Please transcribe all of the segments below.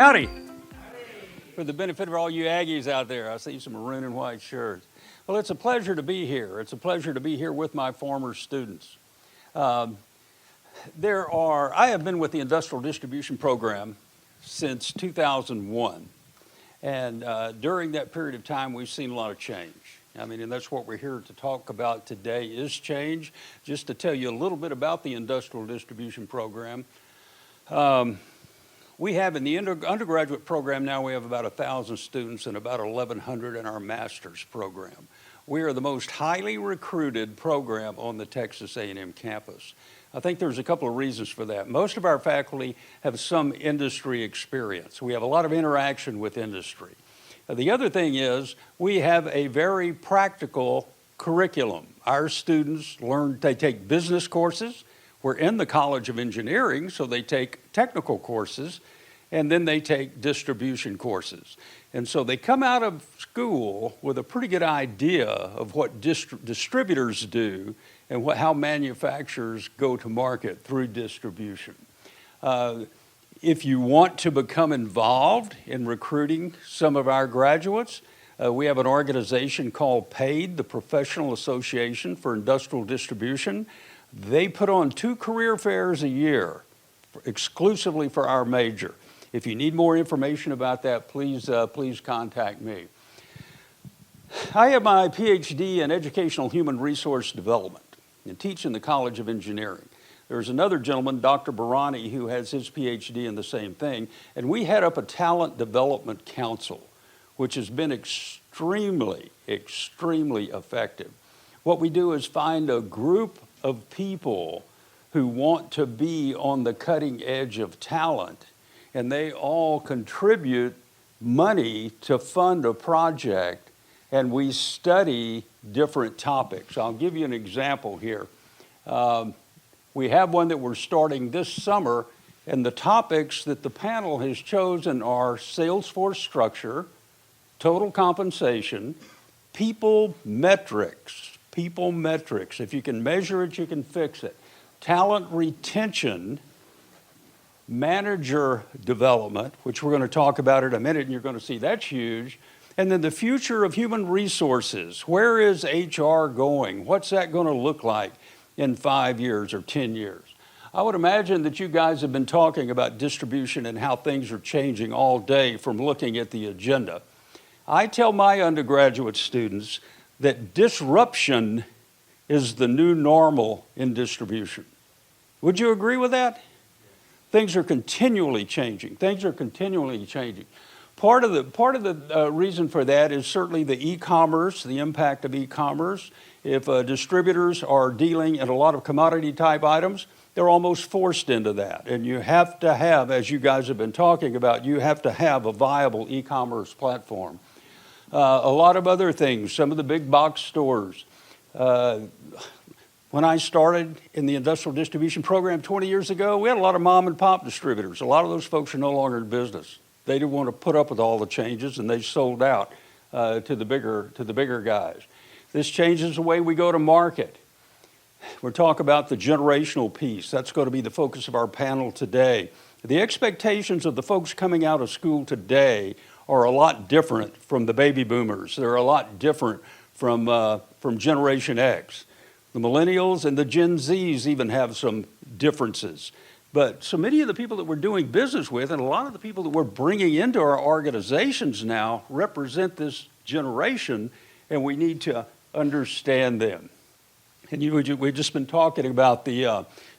Howdy. For the benefit of all you Aggies out there, I see some maroon and white shirts. Well, it's a pleasure to be here. It's a pleasure to be here with my former students. I have been with the Industrial Distribution Program since 2001. And during that period of time, we've seen a lot of change. I mean, and that's what we're here to talk about today is change. Just to tell you a little bit about the Industrial Distribution Program. We have in the undergraduate program now, we have about 1,000 students and about 1,100 in our master's program. We are the most highly recruited program on the Texas A&M campus. I think there's a couple of reasons for that. Most of our faculty have some industry experience. We have a lot of interaction with industry. The other thing is we have a very practical curriculum. Our students they take business courses. We're in the College of Engineering, so they take technical courses, and then they take distribution courses. And so they come out of school with a pretty good idea of what distributors do and how manufacturers go to market through distribution. If you want to become involved in recruiting some of our graduates, we have an organization called PAID, the Professional Association for Industrial Distribution. They put on 2 career fairs a year exclusively for our major. If you need more information about that, please contact me. I have my PhD in Educational Human Resource Development and teach in the College of Engineering. There's another gentleman, Dr. Barani, who has his PhD in the same thing, and we head up a talent development council, which has been extremely, extremely effective. What we do is find a group of people who want to be on the cutting edge of talent, and they all contribute money to fund a project, and we study different topics. I'll give you an example here. We have one that we're starting this summer, and the topics that the panel has chosen are sales force structure, total compensation, people metrics. People metrics. If you can measure it, you can fix it. Talent retention, manager development, which we're going to talk about in a minute, and you're going to see that's huge. And then the future of human resources. Where is HR going? What's that going to look like in 5 years or 10 years? I would imagine that you guys have been talking about distribution and how things are changing all day from looking at the agenda. I tell my undergraduate students that disruption is the new normal in distribution. Would you agree with that? Things are continually changing. Things are continually changing. Part of the reason for that is certainly the e-commerce, the impact of e-commerce. If distributors are dealing in a lot of commodity type items, they're almost forced into that. And you have to have, as you guys have been talking about, you have to have a viable e-commerce platform. A lot of other things, some of the big box stores. When I started in the industrial distribution program 20 years ago, we had a lot of mom and pop distributors. A lot of those folks are no longer in business. They didn't want to put up with all the changes, and they sold out to the bigger guys. This changes the way we go to market. We're talking about the generational piece. That's going to be the focus of our panel today. The expectations of the folks coming out of school today are a lot different from the baby boomers. They're a lot different from Generation X. The millennials and the Gen Zs even have some differences. But so many of the people that we're doing business with and a lot of the people that we're bringing into our organizations now represent this generation, and we need to understand them. And we've just been talking about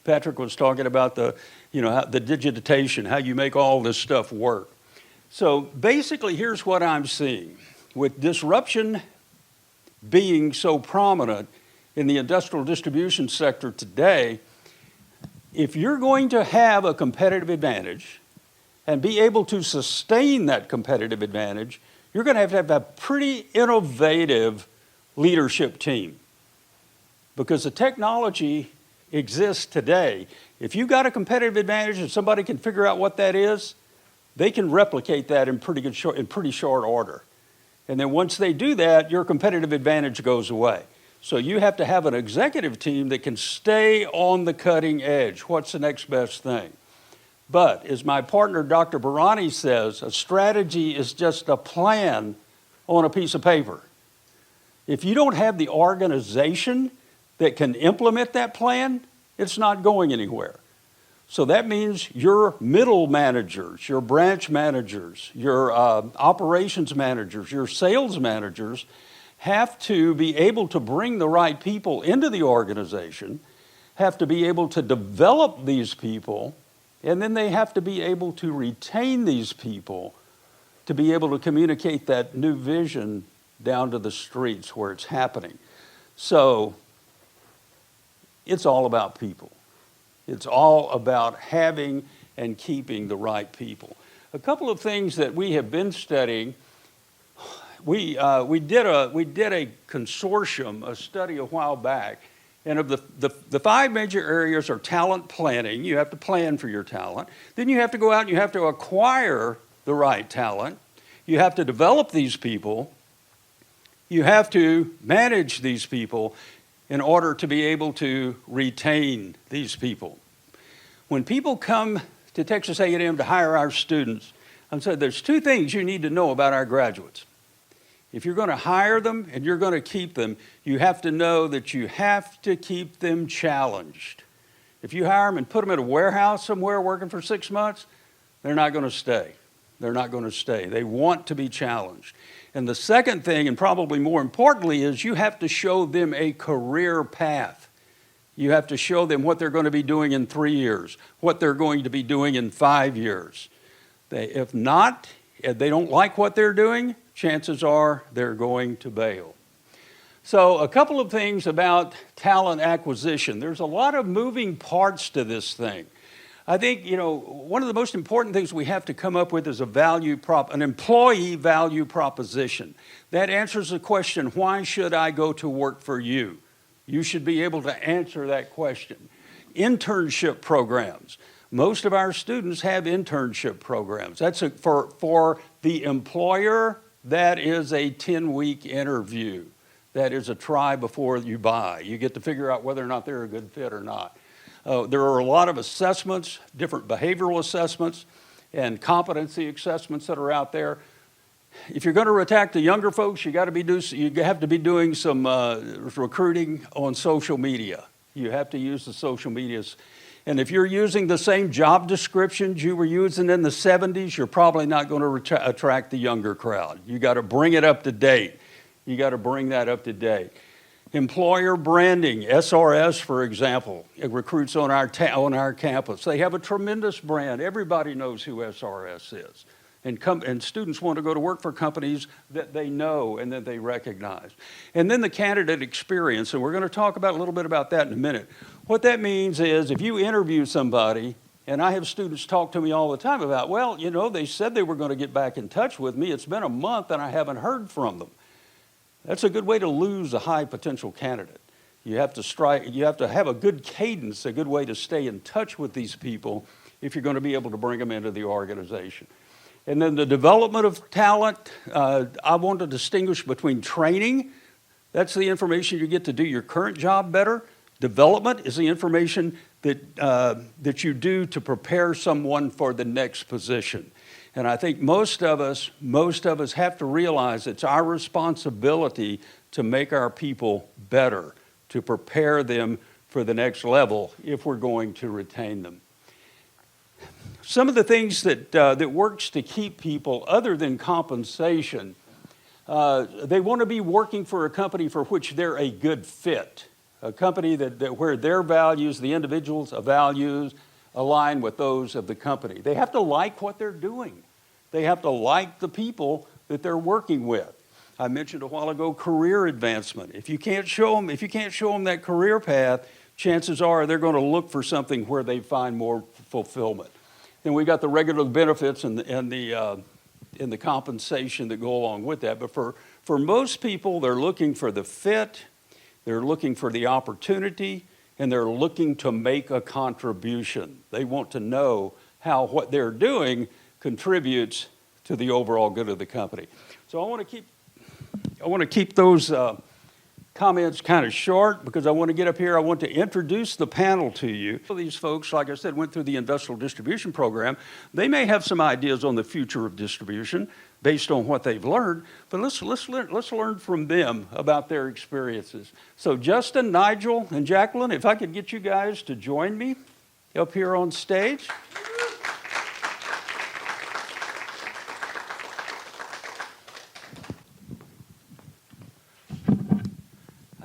Patrick was talking about the digitization, how you make all this stuff work. So basically, here's what I'm seeing. With disruption being so prominent in the industrial distribution sector today, if you're going to have a competitive advantage and be able to sustain that competitive advantage, you're going to have a pretty innovative leadership team. Because the technology exists today. If you've got a competitive advantage and somebody can figure out what that is, they can replicate that in pretty short order. And then once they do that, your competitive advantage goes away. So you have to have an executive team that can stay on the cutting edge. What's the next best thing? But as my partner, Dr. Barani, says, a strategy is just a plan on a piece of paper. If you don't have the organization that can implement that plan, it's not going anywhere. So that means your middle managers, your branch managers, your operations managers, your sales managers have to be able to bring the right people into the organization, have to be able to develop these people, and then they have to be able to retain these people to be able to communicate that new vision down to the streets where it's happening. So it's all about people. It's all about having and keeping the right people. A couple of things that we have been studying, we did a consortium, a study a while back, and of the 5 major areas are talent planning. You have to plan for your talent. Then you have to go out and you have to acquire the right talent. You have to develop these people. You have to manage these people in order to be able to retain these people. When people come to Texas A&M to hire our students, I'm saying there's 2 things you need to know about our graduates. If you're going to hire them and you're going to keep them, you have to know that you have to keep them challenged. If you hire them and put them in a warehouse somewhere working for 6 months, they're not going to stay. They're not going to stay. They want to be challenged. And the second thing, and probably more importantly, is you have to show them a career path. You have to show them what they're going to be doing in 3 years, what they're going to be doing in 5 years. If not, if they don't like what they're doing, chances are they're going to bail. So a couple of things about talent acquisition. There's a lot of moving parts to this thing. I think, one of the most important things we have to come up with is an employee value proposition. That answers the question, why should I go to work for you? You should be able to answer that question. Internship programs. Most of our students have internship programs. That's for the employer, that is a 10-week interview. That is a try before you buy. You get to figure out whether or not they're a good fit or not. There are a lot of assessments, different behavioral assessments and competency assessments that are out there. If you're going to attack the younger folks, you have to be doing some recruiting on social media. You have to use the social medias. And if you're using the same job descriptions you were using in the 70s, you're probably not going to attract the younger crowd. You got to bring it up to date. You got to bring that up to date. Employer branding, SRS, for example, it recruits on our campus. They have a tremendous brand. Everybody knows who SRS is. And students want to go to work for companies that they know and that they recognize. And then the candidate experience, and we're going to talk a little bit about that in a minute. What that means is if you interview somebody, and I have students talk to me all the time about, they said they were going to get back in touch with me. It's been a month and I haven't heard from them. That's a good way to lose a high potential candidate. You have to have a good cadence, a good way to stay in touch with these people if you're going to be able to bring them into the organization. And then the development of talent, I want to distinguish between training. That's the information you get to do your current job better. Development is the information that you do to prepare someone for the next position. And I think most of us have to realize it's our responsibility to make our people better, to prepare them for the next level if we're going to retain them. Some of the things that works to keep people other than compensation, they want to be working for a company for which they're a good fit, a company that where their values, the individual's values, align with those of the company. They have to like what they're doing. They have to like the people that they're working with. I mentioned a while ago career advancement. If you can't show them that career path, chances are they're going to look for something where they find more fulfillment. Then we got the regular benefits and the compensation that go along with that. But for most people, they're looking for the fit, they're looking for the opportunity, and they're looking to make a contribution. They want to know how what they're doing contributes to the overall good of the company. So I want to keep those comments kind of short because I want to get up here. I want to introduce the panel to you. These folks, like I said, went through the industrial distribution program. They may have some ideas on the future of distribution based on what they've learned, but let's learn from them about their experiences. So Justin, Nigel, and Jacqueline, if I could get you guys to join me up here on stage.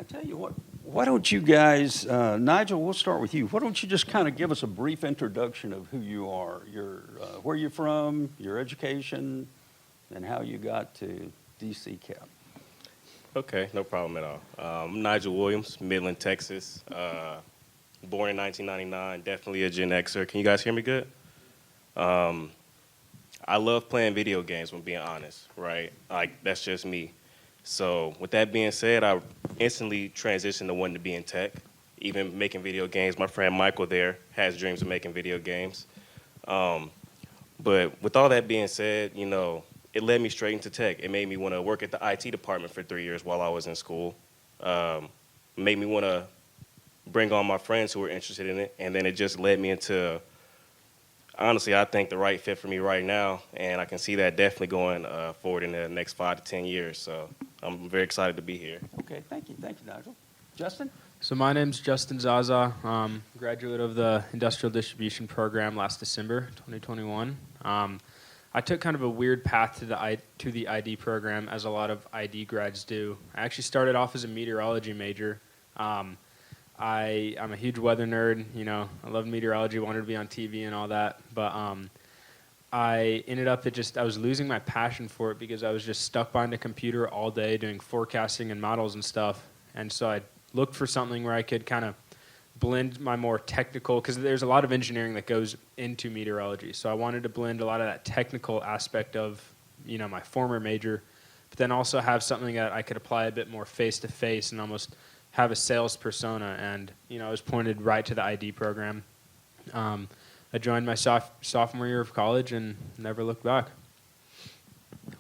Tell you what, why don't you guys, Nigel, we'll start with you. Why don't you just kind of give us a brief introduction of who you are, where you're from, your education, and how you got to DCKAP. Okay, no problem at all. I'm Nigel Williams, Midland, Texas. Born in 1999, definitely a Gen Xer. Can you guys hear me good? I love playing video games, when being honest, right? Like, that's just me. So with that being said, I instantly transitioned to wanting to be in tech, even making video games. My friend Michael there has dreams of making video games. But with all that being said, you know, it led me straight into tech. It made me want to work at the IT department for 3 years while I was in school. Made me want to bring on my friends who were interested in it. And then it just led me into, honestly, I think the right fit for me right now. And I can see that definitely going forward in the next 5 to 10 years. So I'm very excited to be here. Okay, thank you, Nigel. Justin? So my name's Justin Zaza, graduate of the Industrial Distribution Program last December, 2021. I took kind of a weird path to the ID program, as a lot of ID grads do. I actually started off as a meteorology major. I'm a huge weather nerd. You know, I love meteorology, wanted to be on TV and all that. But I ended up I was losing my passion for it because I was just stuck behind a computer all day doing forecasting and models and stuff. And so I looked for something where I could kind of blend my more technical, because there's a lot of engineering that goes into meteorology. So I wanted to blend a lot of that technical aspect of, you know, my former major, but then also have something that I could apply a bit more face-to-face and almost have a sales persona. And, you know, I was pointed right to the ID program. I joined my sophomore year of college and never looked back.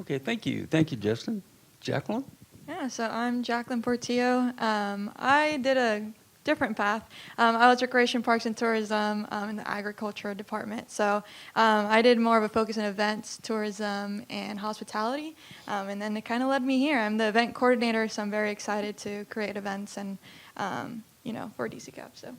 Okay, thank you, Justin. Jacqueline? Yeah, so I'm Jacqueline Portillo. I did a different path. I was recreation, parks, and tourism in the agriculture department. So I did more of a focus on events, tourism, and hospitality. And then it kind of led me here. I'm the event coordinator, so I'm very excited to create events and, you know, for DCKAP. So.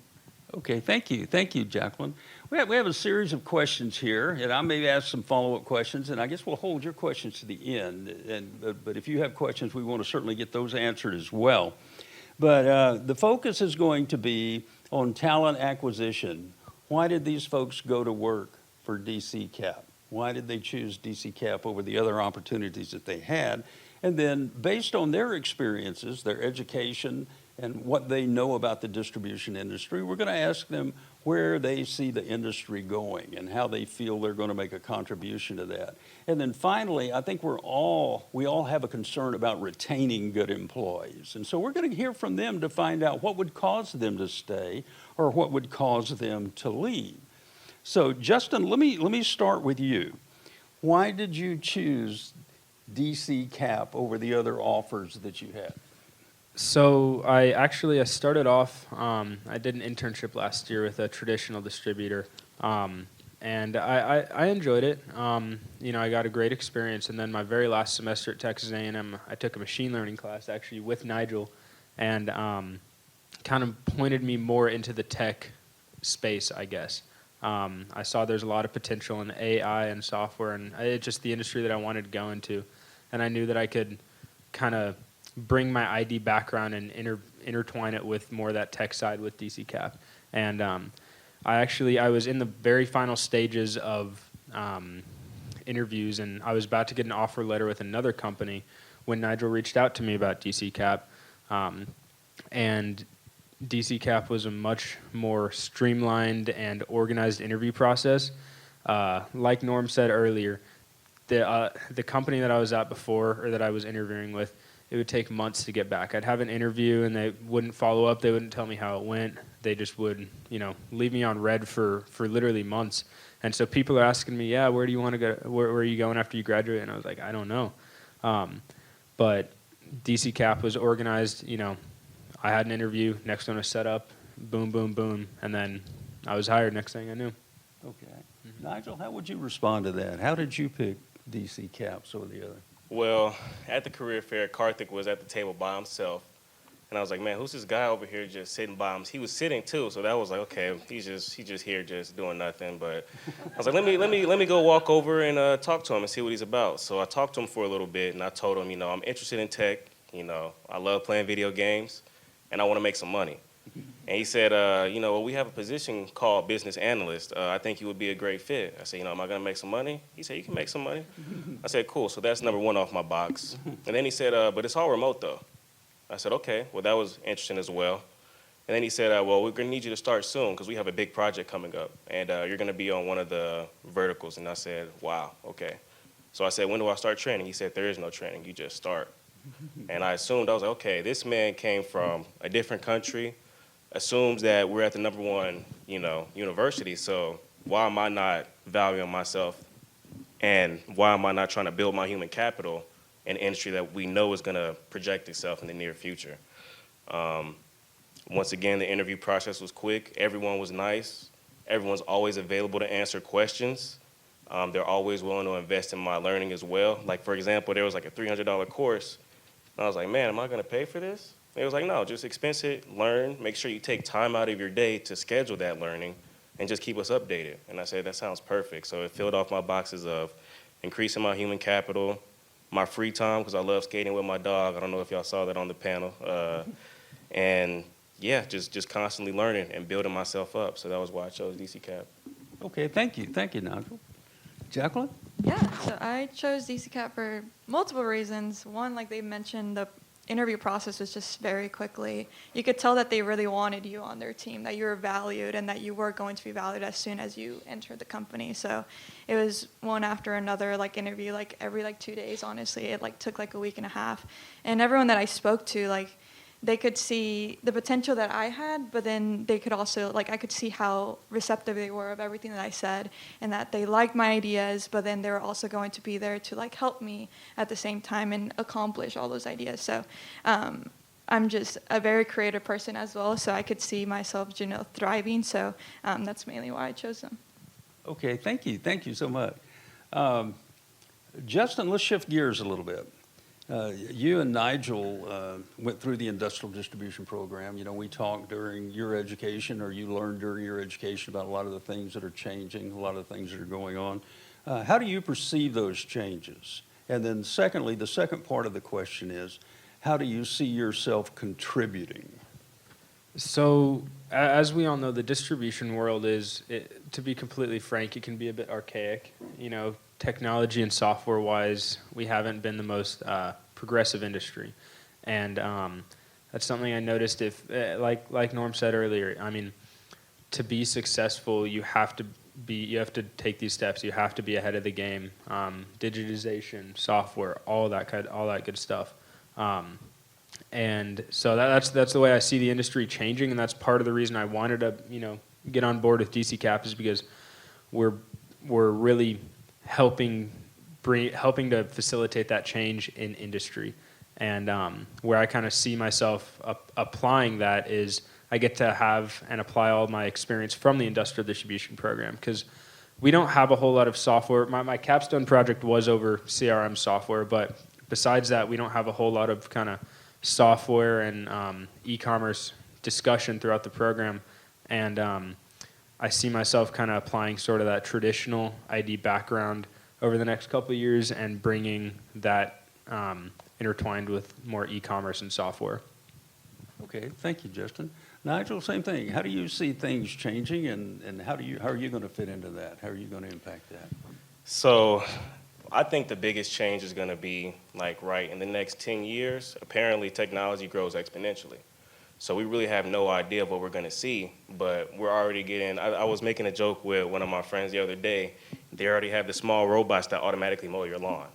Okay, thank you, Jacqueline. We have a series of questions here, and I may ask some follow-up questions, and I guess we'll hold your questions to the end. But if you have questions, we want to certainly get those answered as well. But the focus is going to be on talent acquisition. Why did these folks go to work for DCKAP? Why did they choose DCKAP over the other opportunities that they had? And then based on their experiences, their education, and what they know about the distribution industry, we're going to ask them where they see the industry going and how they feel they're going to make a contribution to that. And then finally, I think we all have a concern about retaining good employees. And so we're going to hear from them to find out what would cause them to stay or what would cause them to leave. So Justin, let me start with you. Why did you choose DCKAP over the other offers that you had? So I started off, I did an internship last year with a traditional distributor, and I enjoyed it. You know, I got a great experience, and then my very last semester at Texas A&M, I took a machine learning class actually with Nigel, and kind of pointed me more into the tech space, I guess. I saw there's a lot of potential in AI and software, and it's just the industry that I wanted to go into, and I knew that I could kind of bring my ID background and intertwine it with more of that tech side with DCKAP. And I was in the very final stages of interviews, and I was about to get an offer letter with another company when Nigel reached out to me about DCKAP. And DCKAP was a much more streamlined and organized interview process. Like Norm said earlier, the company that I was at before, or that I was interviewing with, it would take months to get back. I'd have an interview and they wouldn't follow up. They wouldn't tell me how it went. They just would, you know, leave me on red for literally months. And so people are asking me, yeah, where do you want to go? Where are you going after you graduate? And I was like, I don't know. But DCKAP was organized, you know, I had an interview, next one was set up, boom, boom, boom, and then I was hired next thing I knew. Okay. Nigel, how would you respond to that? How did you pick DCKAPs over the other? Well, at the career fair, Karthik was at the table by himself. And I was like, man, who's this guy over here just sitting by him? He was sitting too, so that was like, okay, he's just here just doing nothing. But I was like, let me go walk over and talk to him and see what he's about. So I talked to him for a little bit, and I told him, I'm interested in tech. I love playing video games, and I want to make some money. And he said, well, we have a position called business analyst. I think you would be a great fit. I said, am I going to make some money? He said, you can make some money. I said, cool. So that's number one off my box. And then he said, but it's all remote though. I said, okay, well, that was interesting as well. And then he said, well, we're going to need you to start soon because we have a big project coming up, and you're going to be on one of the verticals. And I said, wow, okay. So I said, when do I start training? He said, there is no training. You just start. And I assumed, I was like, okay, this man came from a different country, assumes that we're at the number one, university, so why am I not valuing myself, and why am I not trying to build my human capital in an industry that we know is going to project itself in the near future? Once again, the interview process was quick. Everyone was nice. Everyone's always available to answer questions. They're always willing to invest in my learning as well. Like, for example, there was like a $300 course. And I was like, man, am I going to pay for this? They was like, no, just expense it, learn, make sure you take time out of your day to schedule that learning, and just keep us updated. And I said, that sounds perfect. So it filled off my boxes of increasing my human capital, my free time, because I love skating with my dog. I don't know if y'all saw that on the panel. And yeah, just constantly learning and building myself up. So that was why I chose DCKAP. Okay, thank you. Thank you, Nigel. Jacqueline? Yeah, so I chose DCKAP for multiple reasons. One, like they mentioned, the interview process was just very quickly. You could tell that they really wanted you on their team, that you were valued, and that you were going to be valued as soon as you entered the company. So it was one after another, like interview, like every 2 days. Honestly, it took a week and a half, and everyone that I spoke to, they could see the potential that I had, but then they could also, I could see how receptive they were of everything that I said, and that they liked my ideas, but then they were also going to be there to help me at the same time and accomplish all those ideas. So I'm just a very creative person as well, so I could see myself, thriving. So that's mainly why I chose them. Okay, thank you. Thank you so much. Justin, let's shift gears a little bit. You and Nigel went through the industrial distribution program. We talked during your education, or you learned during your education, about a lot of the things that are changing, a lot of the things that are going on. How do you perceive those changes? And then secondly, the second part of the question is, how do you see yourself contributing? So, as we all know, the distribution world to be completely frank, it can be a bit archaic. Technology and software-wise, we haven't been the most progressive industry, and that's something I noticed. If, like Norm said earlier, to be successful, you have to take these steps. You have to be ahead of the game. Digitization, software, all that good stuff. And so that's the way I see the industry changing, and that's part of the reason I wanted to get on board with DCKAP, is because we're really helping to facilitate that change in industry. And where I kind of see myself applying that is I get to have and apply all my experience from the industrial distribution program, because we don't have a whole lot of software. My capstone project was over CRM software, but besides that, we don't have a whole lot of kind of software and e-commerce discussion throughout the program. And I see myself kind of applying sort of that traditional ID background over the next couple of years and bringing that intertwined with more e-commerce and software. Okay, thank you, Justin. Nigel, same thing. How do you see things changing, and how are you going to fit into that? How are you going to impact that? So I think the biggest change is going to be in the next 10 years, apparently technology grows exponentially. So we really have no idea of what we're going to see, but we're already getting, I was making a joke with one of my friends the other day. They already have the small robots that automatically mow your lawn.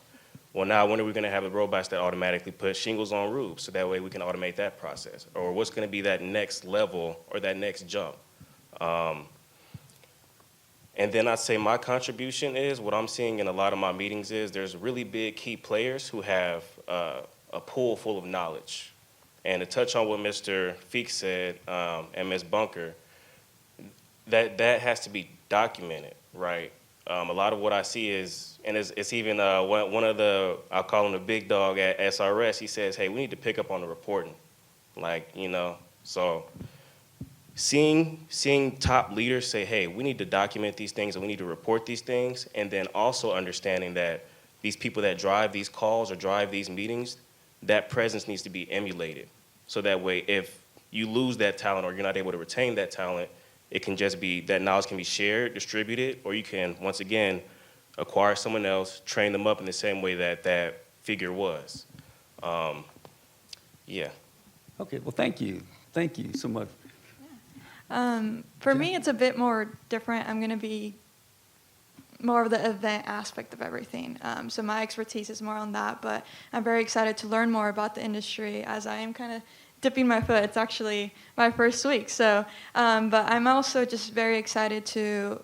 Well, now when are we going to have the robots that automatically put shingles on roofs, so that way we can automate that process? Or what's going to be that next level or that next jump? And then I'd say my contribution is, what I'm seeing in a lot of my meetings is, there's really big key players who have a pool full of knowledge. And to touch on what Mr. Feek said and Ms. Bunker, that has to be documented, right? A lot of what I see is, and it's even one of the, I'll call him the big dog at SRS, he says, hey, we need to pick up on the reporting. Like, you know, so seeing top leaders say, hey, we need to document these things and we need to report these things, and then also understanding that these people that drive these calls or drive these meetings, that presence needs to be emulated. So that way, if you lose that talent or you're not able to retain that talent, it can just be, that knowledge can be shared, distributed, or you can, once again, acquire someone else, train them up in the same way that that figure was. Yeah. Okay, well, thank you. Thank you so much. For me, it's a bit more different. I'm going to be more of the event aspect of everything. So my expertise is more on that, but I'm very excited to learn more about the industry as I am kind of dipping my foot. It's actually my first week. So, but I'm also just very excited to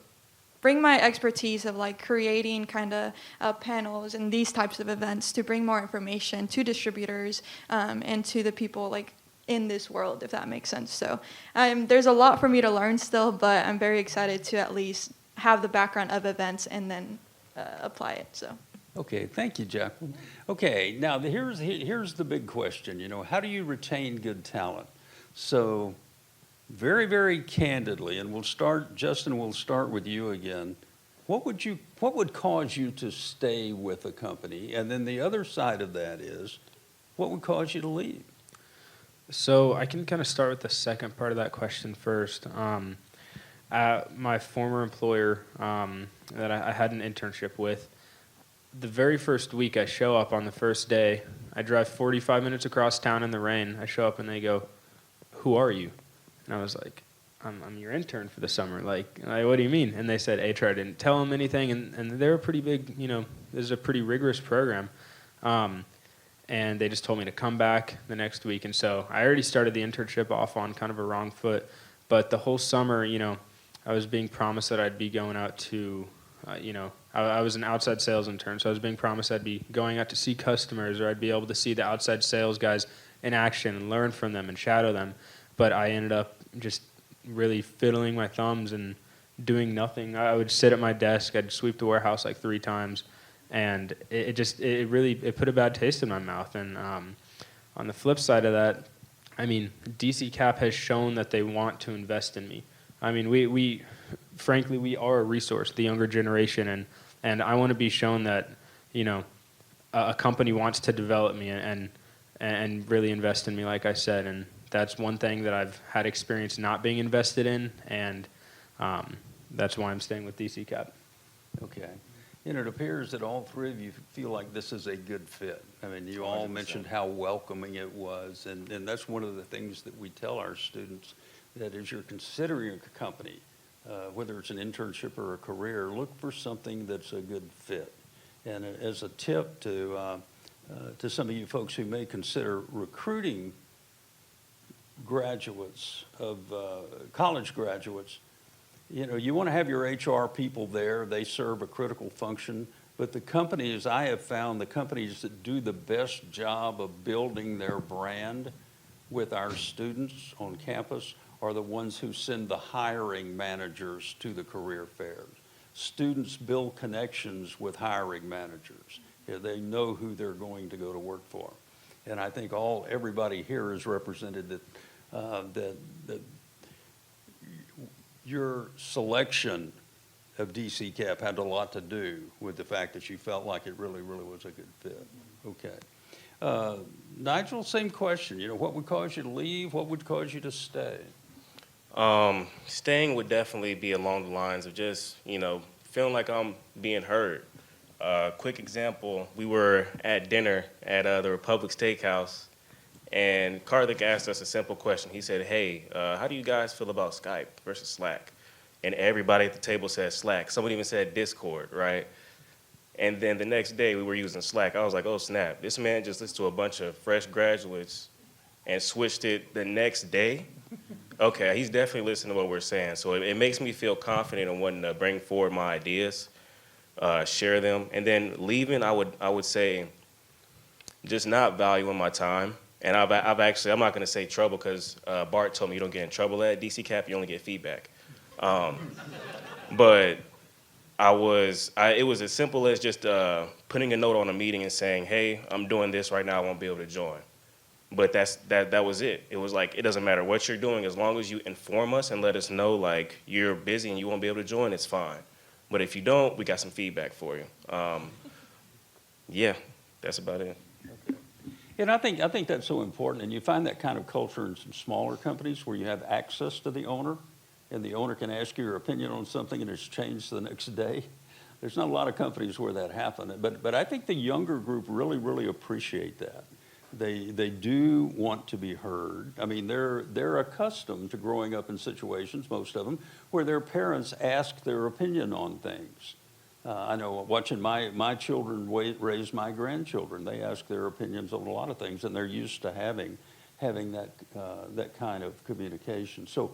bring my expertise of like creating kind of panels and these types of events to bring more information to distributors and to the people like in this world, if that makes sense. So there's a lot for me to learn still, but I'm very excited to at least have the background of events and then apply it. So. Okay, thank you, Jacqueline. Okay, now here's the big question. You know, how do you retain good talent? So, very, very candidly, and Justin, we'll start with you again. What would cause you to stay with a company? And then the other side of that is, what would cause you to leave? So I can kind of start with the second part of that question first. At my former employer that I had an internship with, the very first week I show up on the first day, I drive 45 minutes across town in the rain. I show up and they go, "Who are you?" And I was like, I'm your intern for the summer. Like, what do you mean? And they said HR didn't tell them anything, and they're a pretty big, you know, this is a pretty rigorous program. And they just told me to come back the next week. And so I already started the internship off on kind of a wrong foot. But the whole summer, you know, I was being promised that I'd be going out to, you know, I was an outside sales intern, so I was being promised I'd be going out to see customers, or I'd be able to see the outside sales guys in action and learn from them and shadow them. But I ended up just really fiddling my thumbs and doing nothing. I would sit at my desk, I'd sweep the warehouse like 3 times, and it really put a bad taste in my mouth. And on the flip side of that, I mean, DCKAP has shown that they want to invest in me. I mean, we frankly, we are a resource, the younger generation, and I want to be shown that, you know, a company wants to develop me and really invest in me, like I said. And that's one thing that I've had experience not being invested in, and that's why I'm staying with DCKAP. Okay. And it appears that all three of you feel like this is a good fit. I mean, you all 100%. mentioned how welcoming it was, and that's one of the things that we tell our students, that as you're considering a company, whether it's an internship or a career, look for something that's a good fit. And as a tip to some of you folks who may consider recruiting graduates of college graduates, you know, you want to have your HR people there. They serve a critical function. But the companies, I have found, the companies that do the best job of building their brand with our students on campus are the ones who send the hiring managers to the career fairs. Students build connections with hiring managers. Yeah, they know who they're going to go to work for. And I think everybody here is represented that your selection of DCKAP had a lot to do with the fact that you felt like it really, really was a good fit. Okay. Nigel, same question. You know, what would cause you to leave? What would cause you to stay? Staying would definitely be along the lines of just, you know, feeling like I'm being heard. Quick example, we were at dinner at the Republic Steakhouse, and Karthik asked us a simple question. He said, "Hey, how do you guys feel about Skype versus Slack?" And everybody at the table said Slack. Someone even said Discord, right? And then the next day we were using Slack. I was like, oh snap, this man just listened to a bunch of fresh graduates and switched it the next day? Okay, he's definitely listening to what we're saying. So it makes me feel confident in wanting to bring forward my ideas, share them. And then leaving, I would say just not valuing my time. And I've actually, I'm not going to say trouble because Bart told me you don't get in trouble at DCKAP, you only get feedback. But it was as simple as just putting a note on a meeting and saying, hey, I'm doing this right now, I won't be able to join. But that was it. It was like, it doesn't matter what you're doing, as long as you inform us and let us know, like, you're busy and you won't be able to join, it's fine. But if you don't, we got some feedback for you. Yeah, that's about it. And I think that's so important, and you find that kind of culture in some smaller companies where you have access to the owner, and the owner can ask you your opinion on something and it's changed the next day. There's not a lot of companies where that happens, but I think the younger group really appreciate that. They do want to be heard. I mean, they're accustomed to growing up in situations, most of them, where their parents ask their opinion on things. I know watching my children raise my grandchildren, they ask their opinions on a lot of things, and they're used to having that kind of communication. So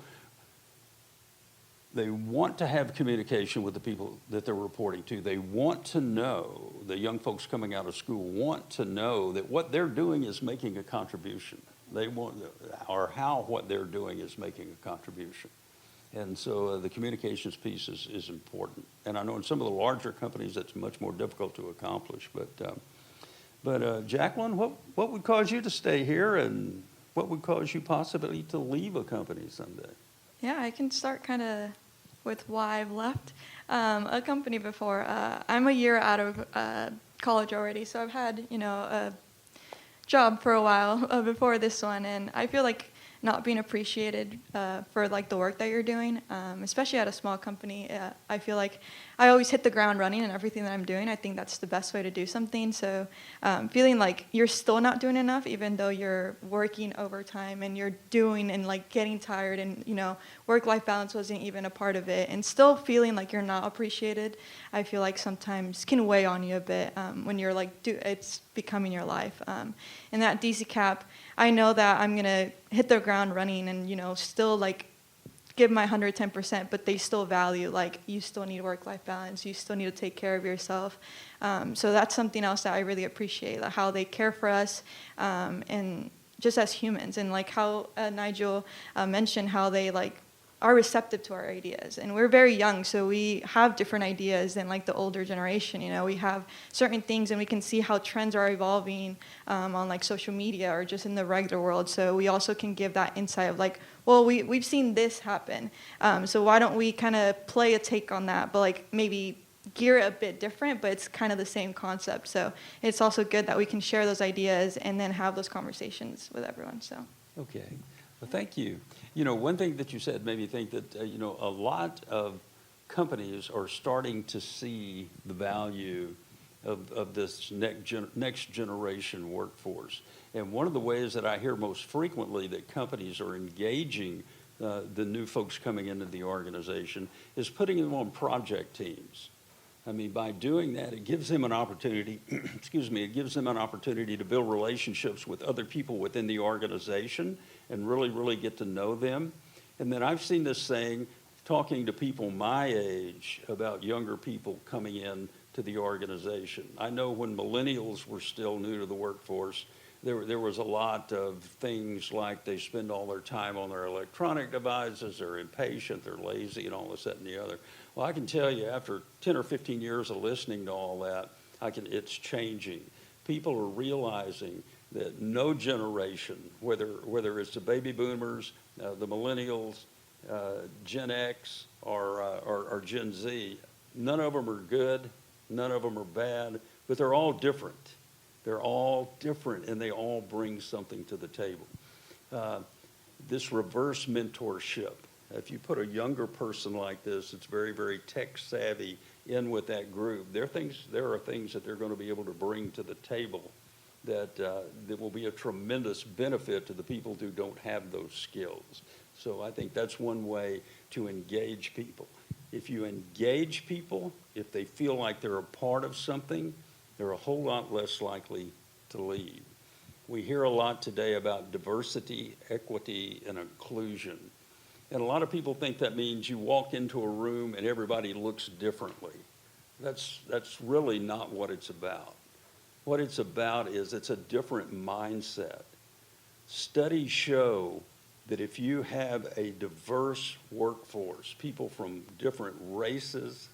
they want to have communication with the people that they're reporting to. They want to know, the young folks coming out of school want to know that what they're doing is making a contribution. They want, or how what they're doing is making a contribution. And so the communications piece is important. And I know in some of the larger companies that's much more difficult to accomplish. But Jacqueline, what would cause you to stay here, and what would cause you possibly to leave a company someday? Yeah, I can start kind of with why I've left a company before. I'm a year out of college already, so I've had, a job for a while before this one, and I feel like not being appreciated for like the work that you're doing, especially at a small company. I feel like I always hit the ground running in everything that I'm doing. I think that's the best way to do something. So feeling like you're still not doing enough, even though you're working overtime and you're doing and like getting tired, and work-life balance wasn't even a part of it, and still feeling like you're not appreciated, I feel like sometimes can weigh on you a bit when you're like, it's becoming your life. And at DCKAP, I know that I'm gonna hit the ground running and still like give my 110%, but they still value like you still need work-life balance, you still need to take care of yourself. So that's something else that I really appreciate, like how they care for us and just as humans, and like how Nigel mentioned how they like are receptive to our ideas. And we're very young, so we have different ideas than like the older generation. We have certain things and we can see how trends are evolving on like social media or just in the regular world. So we also can give that insight of like, well, we've seen this happen. So why don't we kind of play a take on that, but like maybe gear it a bit different, but it's kind of the same concept. So it's also good that we can share those ideas and then have those conversations with everyone. So. Okay. Well, thank you. One thing that you said made me think that, a lot of companies are starting to see the value of this next generation workforce. And one of the ways that I hear most frequently that companies are engaging the new folks coming into the organization is putting them on project teams. I mean, by doing that, it gives them an opportunity, it gives them an opportunity to build relationships with other people within the organization and really get to know them. And then I've seen this saying, talking to people my age about younger people coming in to the organization. I know when millennials were still new to the workforce, there was a lot of things like they spend all their time on their electronic devices, they're impatient, they're lazy, and all this, that, and the other. Well, I can tell you after 10 or 15 years of listening to all that, it's changing. People are realizing that no generation, whether it's the baby boomers, the millennials, Gen X, or Gen Z, none of them are good, none of them are bad, but they're all different. They're all different, and they all bring something to the table. This reverse mentorship, if you put a younger person like this, it's very tech savvy in with that group, there are things that they're going to be able to bring to the table that will be a tremendous benefit to the people who don't have those skills. So I think that's one way to engage people. If you engage people, if they feel like they're a part of something, they're a whole lot less likely to leave. We hear a lot today about diversity, equity, and inclusion. And a lot of people think that means you walk into a room and everybody looks differently. That's really not what it's about. What it's about is it's a different mindset. Studies show that if you have a diverse workforce, people from different races,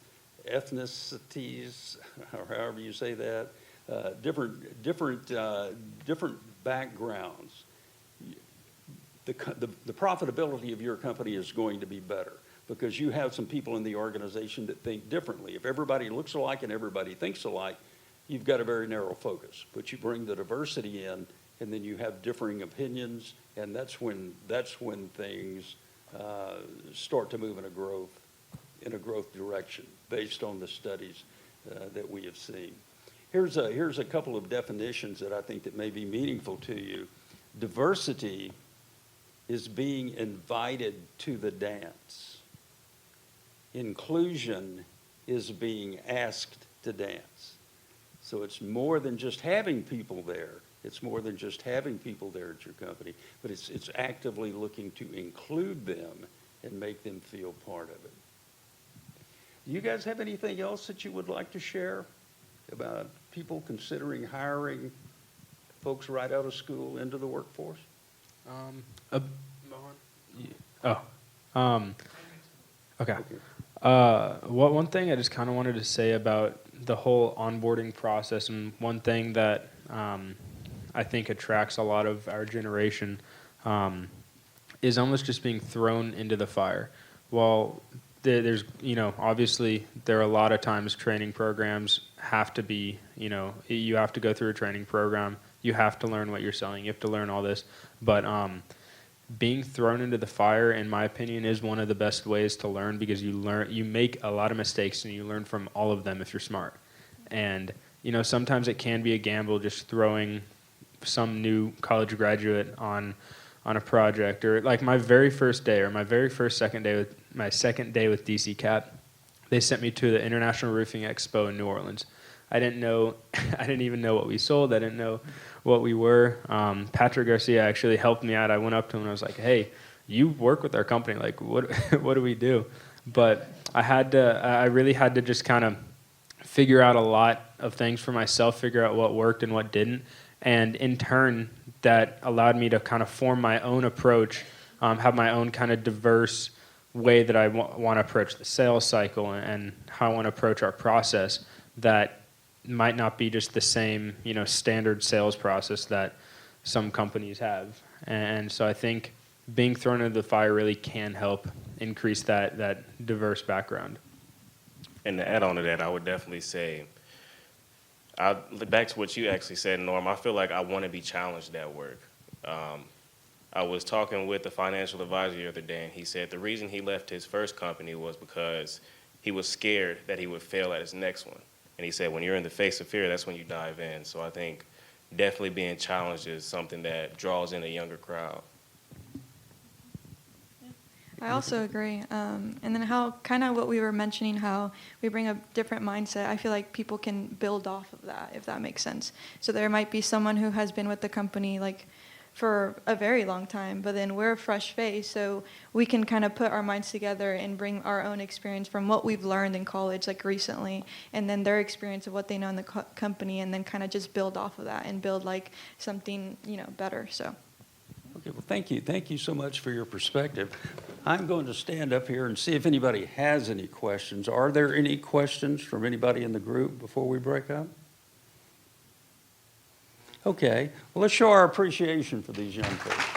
ethnicities, or however you say that, different backgrounds, the profitability of your company is going to be better because you have some people in the organization that think differently. If everybody looks alike and everybody thinks alike, you've got a very narrow focus. But you bring the diversity in, and then you have differing opinions, and that's when things start to move in a growth direction based on the studies that we have seen. Here's a couple of definitions that I think that may be meaningful to you. Diversity is being invited to the dance. Inclusion is being asked to dance. So it's more than just having people there. It's more than just having people there at your company, but it's actively looking to include them and make them feel part of it. Do you guys have anything else that you would like to share about people considering hiring folks right out of school into the workforce? Okay. One thing I just kind of wanted to say about the whole onboarding process, and one thing that I think attracts a lot of our generation is almost just being thrown into the fire. While there's, obviously there are a lot of times training programs have to be, you have to go through a training program. You have to learn what you're selling. You have to learn all this. But being thrown into the fire, in my opinion, is one of the best ways to learn because you make a lot of mistakes and you learn from all of them if you're smart. And, sometimes it can be a gamble just throwing some new college graduate on a project, or like my very first day or my second day with DCKAP, they sent me to the International Roofing Expo in New Orleans. I didn't even know what we sold. I didn't know what we were. Patrick Garcia actually helped me out. I went up to him and I was like, "Hey, you work with our company. Like, what do we do?" But I really had to just kind of figure out a lot of things for myself, figure out what worked and what didn't. And in turn, that allowed me to kind of form my own approach, have my own kind of diverse way that I want to approach the sales cycle and how I want to approach our process that might not be just the same, standard sales process that some companies have. And so I think being thrown into the fire really can help increase that diverse background. And to add on to that, I would definitely say, back to what you actually said, Norm, I feel like I want to be challenged at work. I was talking with the financial advisor the other day, and he said the reason he left his first company was because he was scared that he would fail at his next one. And he said when you're in the face of fear, that's when you dive in. So I think definitely being challenged is something that draws in a younger crowd. I also agree. And then how, kind of what we were mentioning, how we bring a different mindset, I feel like people can build off of that, if that makes sense. So there might be someone who has been with the company like for a very long time, but then we're a fresh face, so we can kind of put our minds together and bring our own experience from what we've learned in college, like recently, and then their experience of what they know in the company, and then kind of just build off of that and build like something, better, so. Okay, well, thank you. Thank you so much for your perspective. I'm going to stand up here and see if anybody has any questions. Are there any questions from anybody in the group before we break up? Okay, well, let's show our appreciation for these young folks.